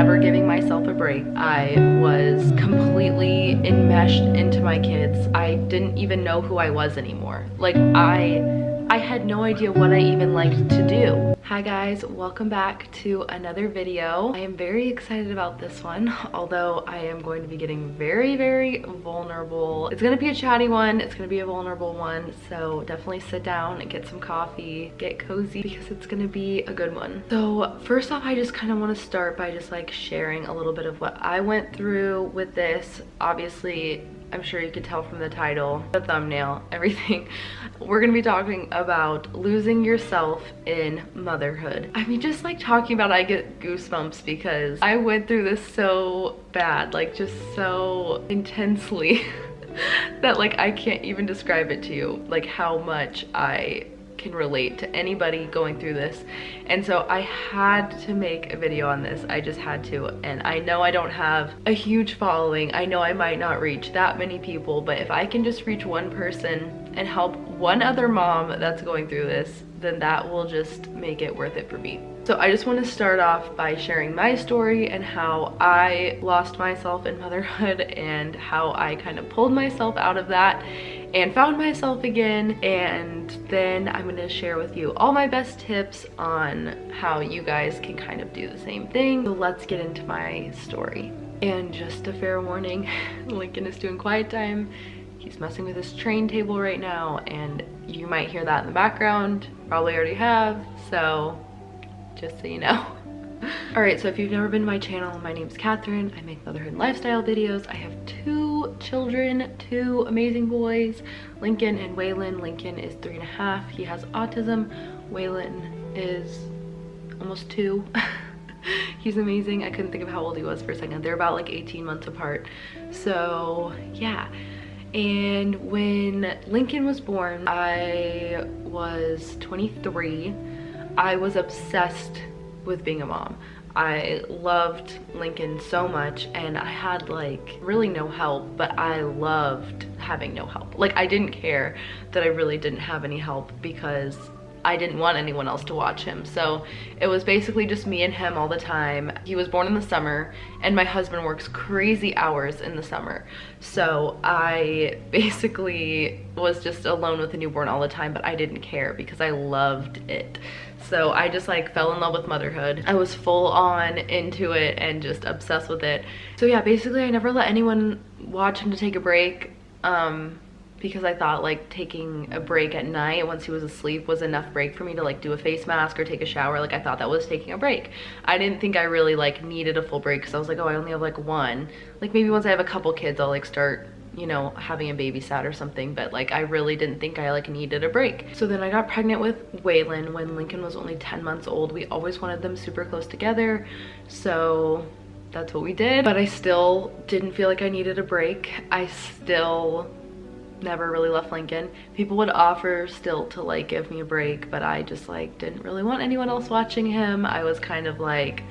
never giving myself a break. I was completely enmeshed into my kids. I didn't even know who I was anymore. Like I had no idea what I even liked to do. Hi guys, welcome back to another video. I am very excited about this one, although I am going to be getting very vulnerable. It's gonna be a chatty one, it's gonna be a vulnerable one, so definitely sit down and get some coffee, get cozy, because it's gonna be a good one. So first off, I just kind of want to start by just like sharing a little bit of what I went through with this. Obviously, I'm sure you could tell from the title, the thumbnail, everything. We're gonna be talking about losing yourself in motherhood. I mean, just like talking about it, I get goosebumps because I went through this so bad, like just so intensely that like I can't even describe it to you, like how much I can relate to anybody going through this. And so I had to make a video on this. I just had to. And I know I don't have a huge following. I know I might not reach that many people, but if I can just reach one person and help one other mom that's going through this, then that will just make it worth it for me. So I just want to start off by sharing my story and how I lost myself in motherhood and how I kind of pulled myself out of that and found myself again. And then I'm going to share with you all my best tips on how you guys can kind of do the same thing. So let's get into my story. And just a fair warning, Lincoln is doing quiet time. He's messing with his train table right now, and you might hear that in the background. Probably already have, so just so you know. All right, so if you've never been to my channel, my name's Catherine. I make motherhood and lifestyle videos. I have 2 children, 2 amazing boys, Lincoln and Waylon. Lincoln is 3.5. He has autism. Waylon is almost 2. He's amazing. I couldn't think of how old he was for a second. They're about like 18 months apart. So yeah. And when Lincoln was born, I was 23. I was obsessed with being a mom. I loved Lincoln so much, and I had like really no help, but I loved having no help. Like I didn't care that I really didn't have any help because I didn't want anyone else to watch him. So it was basically just me and him all the time. He was born in the summer, and my husband works crazy hours in the summer. So I basically was just alone with a newborn all the time, but I didn't care because I loved it. So I just like fell in love with motherhood. I was full on into it and just obsessed with it. So yeah, basically I never let anyone watch him to take a break. Because I thought like taking a break at night once he was asleep was enough break for me to like do a face mask or take a shower. Like I thought that was taking a break. I didn't think I really like needed a full break because I was like, oh, I only have like 1. Like maybe once I have a couple kids, I'll like start, you know, having a babysat or something, but like I really didn't think I like needed a break. So then I got pregnant with Waylon when Lincoln was only 10 months old. We always wanted them super close together, so that's what we did. But I still didn't feel like I needed a break. I still never really left Lincoln. People would offer still to like give me a break, but I just like didn't really want anyone else watching him. I was kind of like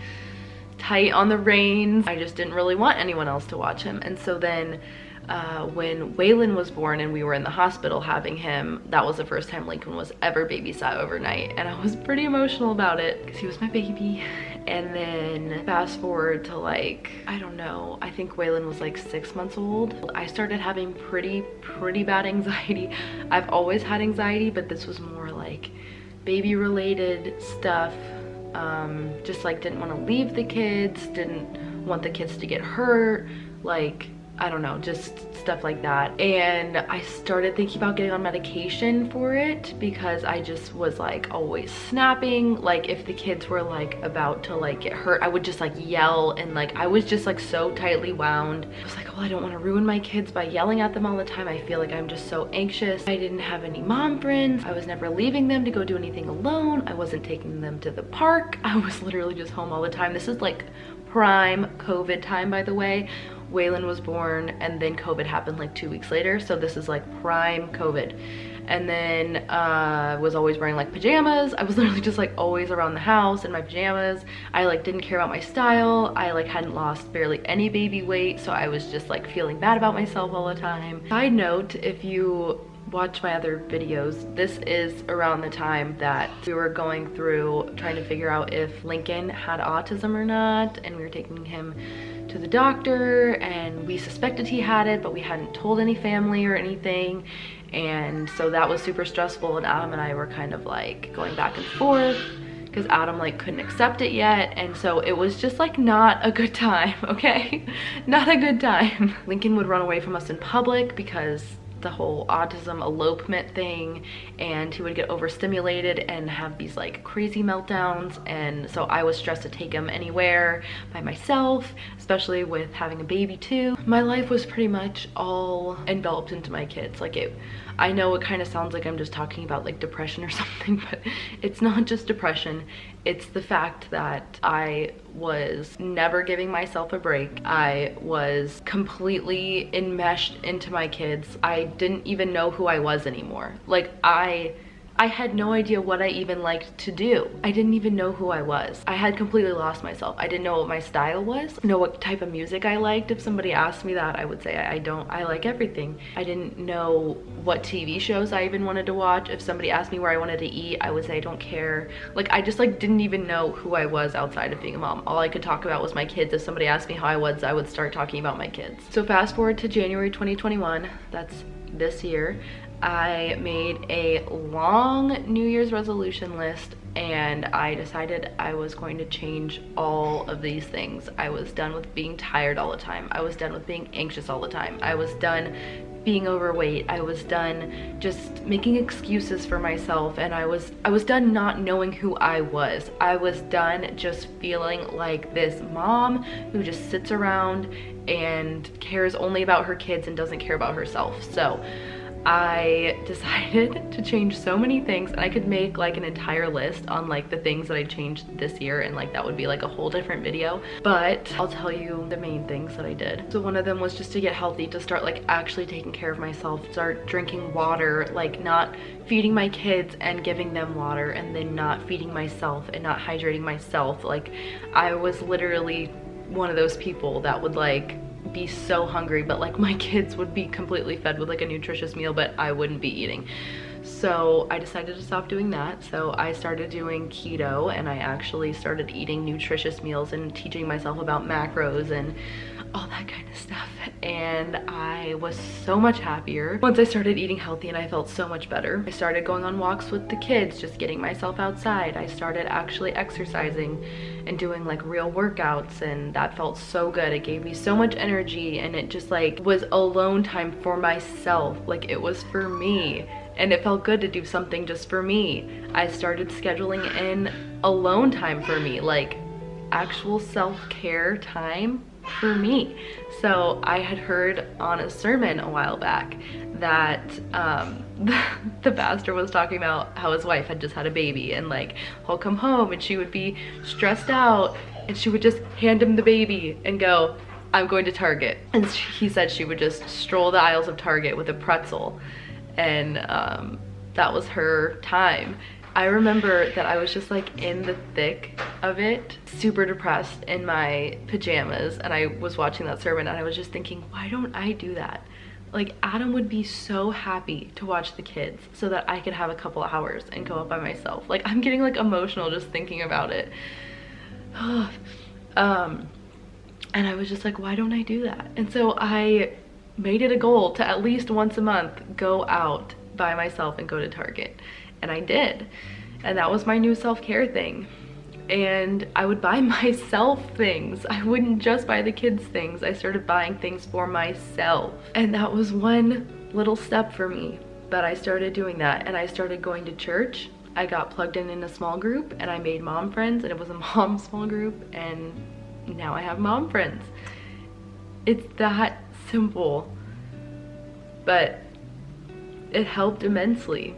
tight on the reins. I just didn't really want anyone else to watch him. And so then when Waylon was born and we were in the hospital having him, that was the first time Lincoln was ever babysat overnight, and I was pretty emotional about it because he was my baby. And then fast forward to like, I don't know, I think Waylon was like 6 months old. I started having pretty bad anxiety. I've always had anxiety, but this was more like baby related stuff. Just like didn't want to leave the kids, didn't want the kids to get hurt, like I don't know, just stuff like that. And I started thinking about getting on medication for it because I just was like always snapping. Like if the kids were like about to like get hurt, I would just like yell, and like I was just like so tightly wound. I was like, oh, I don't want to ruin my kids by yelling at them all the time. I feel like I'm just so anxious. I didn't have any mom friends. I was never leaving them to go do anything alone. I wasn't taking them to the park. I was literally just home all the time. This is like prime COVID time, by the way. Waylon was born and then COVID happened like 2 weeks later, so this is like prime COVID. And then was always wearing like pajamas. I was literally just like always around the house in my pajamas. I like didn't care about my style. I like hadn't lost barely any baby weight, so I was just like feeling bad about myself all the time. Side note, if you watch my other videos, this is around the time that we were going through trying to figure out if Lincoln had autism or not, and we were taking him to the doctor, and we suspected he had it, but we hadn't told any family or anything. And so that was super stressful, and Adam and I were kind of like going back and forth because Adam like couldn't accept it yet, and so it was just like not a good time. Okay, not a good time. Lincoln would run away from us in public because the whole autism elopement thing, and he would get overstimulated and have these like crazy meltdowns, and so I was stressed to take him anywhere by myself, especially with having a baby too. My life was pretty much all enveloped into my kids. Like I know it kind of sounds like I'm just talking about like depression or something, but it's not just depression. It's the fact that I was never giving myself a break. I was completely enmeshed into my kids. I didn't even know who I was anymore. Like I had no idea what I even liked to do. I didn't even know who I was. I had completely lost myself. I didn't know what my style was, know what type of music I liked. If somebody asked me that, I would say I like everything. I didn't know what TV shows I even wanted to watch. If somebody asked me where I wanted to eat, I would say I don't care. Like I just like didn't even know who I was outside of being a mom. All I could talk about was my kids. If somebody asked me how I would start talking about my kids. So fast forward to January 2021, that's this year. I made a long New Year's resolution list, and I decided I was going to change all of these things. I was done with being tired all the time. I was done with being anxious all the time. I was done being overweight. I was done just making excuses for myself, and I was done not knowing who I was. I was done just feeling like this mom who just sits around and cares only about her kids and doesn't care about herself. So I decided to change so many things, and I could make like an entire list on like the things that I changed this year, and like that would be like a whole different video, but I'll tell you the main things that I did. So one of them was just to get healthy, to start like actually taking care of myself, start drinking water, like not feeding my kids and giving them water, and then not feeding myself and not hydrating myself. Like I was literally one of those people that would like be so hungry, but like my kids would be completely fed with like a nutritious meal, but I wouldn't be eating. So I decided to stop doing that. So I started doing keto, and I actually started eating nutritious meals and teaching myself about macros and all that kind of stuff. And I was so much happier once I started eating healthy, and I felt so much better. I started going on walks with the kids, just getting myself outside. I started actually exercising and doing like real workouts, and that felt so good. It gave me so much energy, and it just like was alone time for myself. Like it was for me, and it felt good to do something just for me. I started scheduling in alone time for me, like actual self-care time for me. So I had heard on a sermon a while back that the pastor was talking about how his wife had just had a baby, and like he'll come home and she would be stressed out, and she would just hand him the baby and go, I'm going to Target. And he said she would just stroll the aisles of Target with a pretzel, and that was her time. I remember that I was just like in the thick of it, super depressed in my pajamas, and I was watching that sermon, and I was just thinking, why don't I do that? Like Adam would be so happy to watch the kids so that I could have a couple hours and go up by myself. Like I'm getting like emotional just thinking about it. And I was just like, why don't I do that? And so I made it a goal to at least once a month go out by myself and go to Target. And I did. And that was my new self-care thing. And I would buy myself things. I wouldn't just buy the kids things. I started buying things for myself. And that was one little step for me. But I started doing that, and I started going to church. I got plugged in a small group, and I made mom friends, and it was a mom small group, and now I have mom friends. It's that simple, but it helped immensely.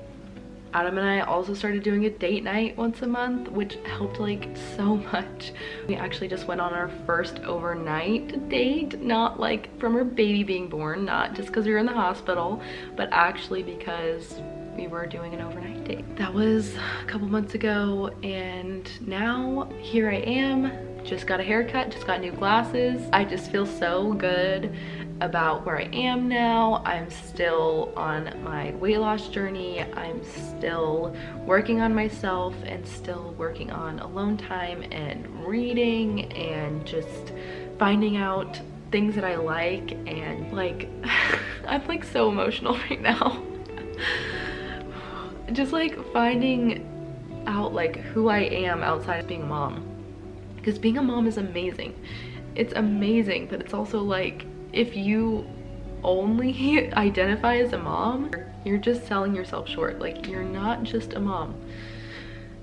Adam and I also started doing a date night once a month, which helped like so much. We actually just went on our first overnight date, not like from our baby being born, not just because we were in the hospital, but actually because we were doing an overnight date. That was a couple months ago, and now here I am. Just got a haircut, just got new glasses. I just feel so good, about where I am now. I'm still on my weight loss journey. I'm still working on myself and still working on alone time and reading and just finding out things that I like, and like I'm like so emotional right now. Just like finding out like who I am outside of being a mom, because being a mom is amazing. It's amazing, but it's also like if you only identify as a mom, you're just selling yourself short. Like, you're not just a mom,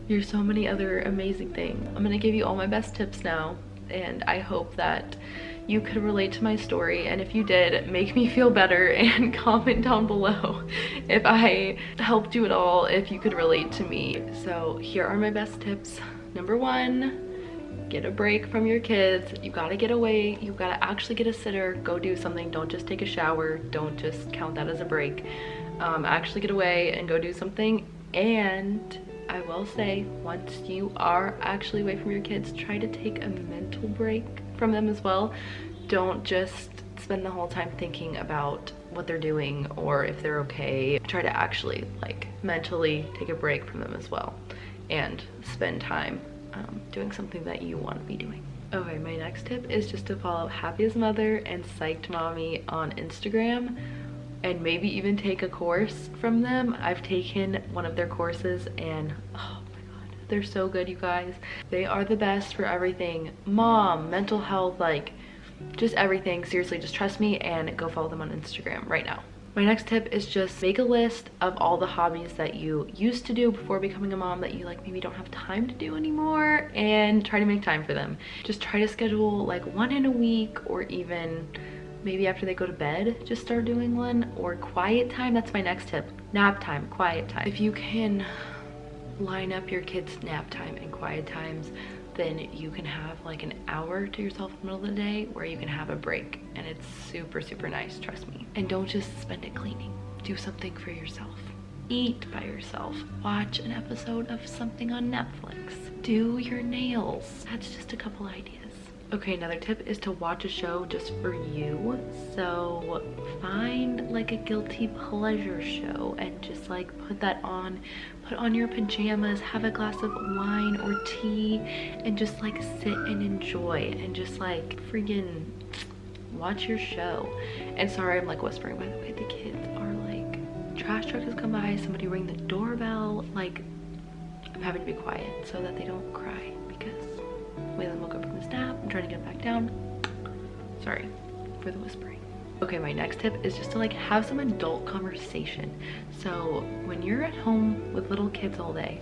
you're so many other amazing things. I'm gonna give you all my best tips now, and I hope that you could relate to my story, and if you did, make me feel better and comment down below if I helped you at all, if you could relate to me. So here are my best tips. Number 1, get a break from your kids. You gotta get away. You gotta actually get a sitter. Go do something. Don't just take a shower. Don't just count that as a break. Actually get away and go do something. And I will say, once you are actually away from your kids, try to take a mental break from them as well. Don't just spend the whole time thinking about what they're doing or if they're okay. Try to actually like mentally take a break from them as well, and spend time doing something that you want to be doing. Okay, my next tip is just to follow Happy as Mother and Psyched Mommy on Instagram, and maybe even take a course from them. I've taken one of their courses and oh my god, they're so good, you guys. They are the best for everything. Mom, mental health, like just everything. Seriously, just trust me and go follow them on Instagram right now. My next tip is just make a list of all the hobbies that you used to do before becoming a mom that you like maybe don't have time to do anymore, and try to make time for them. Just try to schedule like one in a week, or even maybe after they go to bed, just start doing one. Or quiet time, that's my next tip. Nap time, quiet time. If you can line up your kids' nap time and quiet times, then you can have like an hour to yourself in the middle of the day where you can have a break, and it's super, super nice, trust me. And don't just spend it cleaning. Do something for yourself. Eat by yourself. Watch an episode of something on Netflix. Do your nails. That's just a couple ideas. Okay, another tip is to watch a show just for you. So find like a guilty pleasure show and just like put that on. Put on your pajamas, have a glass of wine or tea, and just like sit and enjoy and just like friggin' watch your show. And sorry, I'm like whispering, by the way, the kids are like, trash truck has come by, somebody ring the doorbell. Like, I'm having to be quiet so that they don't cry, because Waylon woke up from his nap. I'm trying to get back down. Sorry for the whispering. Okay, my next tip is just to like have some adult conversation. So when you're at home with little kids all day,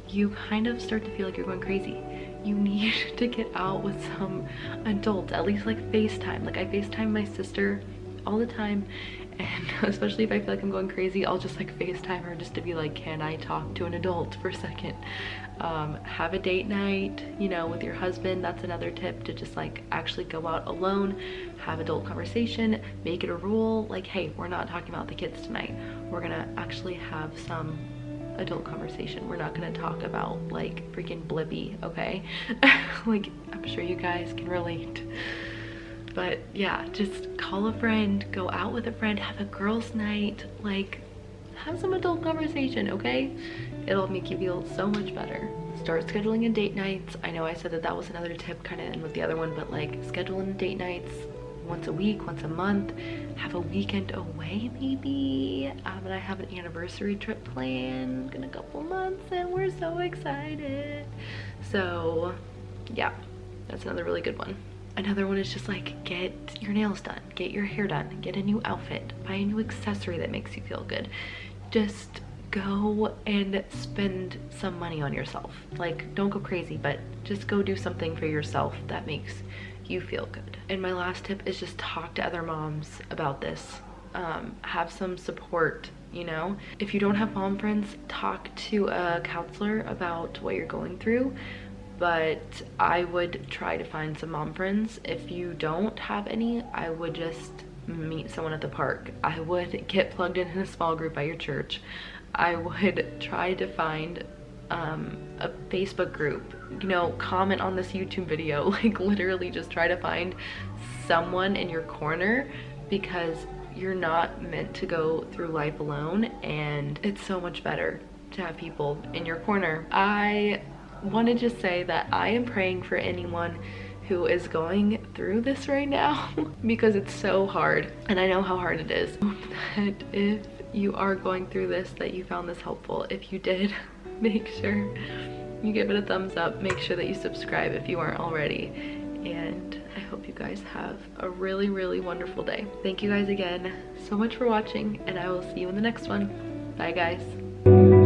you kind of start to feel like you're going crazy. You need to get out with some adults, at least like FaceTime. Like, I FaceTime my sister all the time, and especially if I feel like I'm going crazy, I'll just like FaceTime her just to be like, can I talk to an adult for a second? Have a date night, you know, with your husband. That's another tip, to just like actually go out alone, have adult conversation, make it a rule. Like, hey, we're not talking about the kids tonight. We're gonna actually have some adult conversation. We're not gonna talk about like freaking Blippi, okay? Like, I'm sure you guys can relate. But yeah, just call a friend, go out with a friend, have a girls' night, like have some adult conversation, okay? It'll make you feel so much better. Start scheduling in date nights. I know I said that that was another tip kind of in with the other one, but like schedule in date nights once a week, once a month. Have a weekend away maybe. And I have an anniversary trip planned in a couple months, and we're so excited. So yeah, that's another really good one. Another one is just like, get your nails done, get your hair done, get a new outfit, buy a new accessory that makes you feel good. Just go and spend some money on yourself. Like, don't go crazy, but just go do something for yourself that makes you feel good. And my last tip is just talk to other moms about this. Have some support, you know? If you don't have mom friends, talk to a counselor about what you're going through. But I would try to find some mom friends. If you don't have any, I would just meet someone at the park. I would get plugged in a small group at your church. I would try to find a Facebook group, you know, comment on this YouTube video. Like, literally just try to find someone in your corner, because you're not meant to go through life alone, and it's so much better to have people in your corner. I want to just say that I am praying for anyone who is going through this right now because it's so hard, and I know how hard it is. That if you are going through this, that you found this helpful. If you did, make sure you give it a thumbs up. Make sure that you subscribe if you aren't already, and I hope you guys have a really, really wonderful day. Thank you guys again so much for watching, and I will see you in the next one. Bye guys.